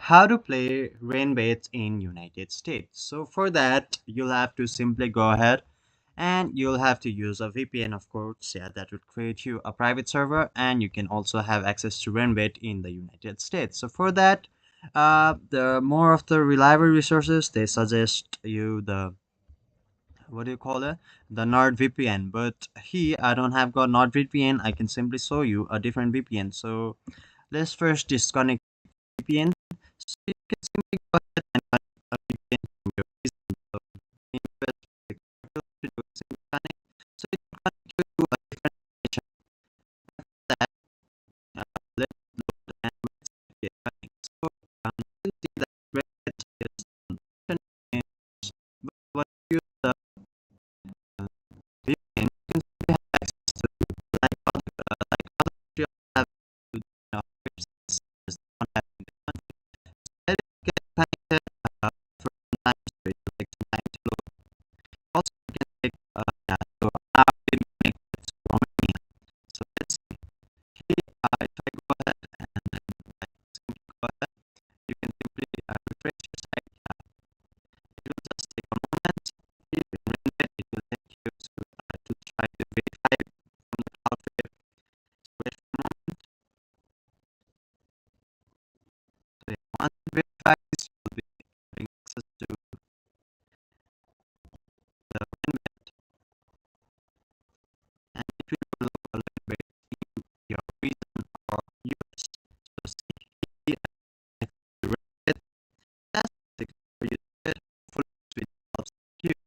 how to play Rainbet in United States. So for that, you'll have to simply go ahead and you'll have to use a VPN, of course. Yeah, that would create you a private server, and you can also have access to Rainbet in the United States. So for that, the more of the reliable resources, they suggest you the, what do you call it, the NordVPN. But here I don't have got NordVPN. I can simply show you a different VPN. So let's first disconnect VPN. So you can simply go ahead and connect a VPN from your reason. So in first, like, what you have to do is simply connect. So it will connect you to a different nation. After that, let's load and let's get connect. So you see that red is on the names, but when you use the VPN, you can simply have access to like other countries have to, services don't have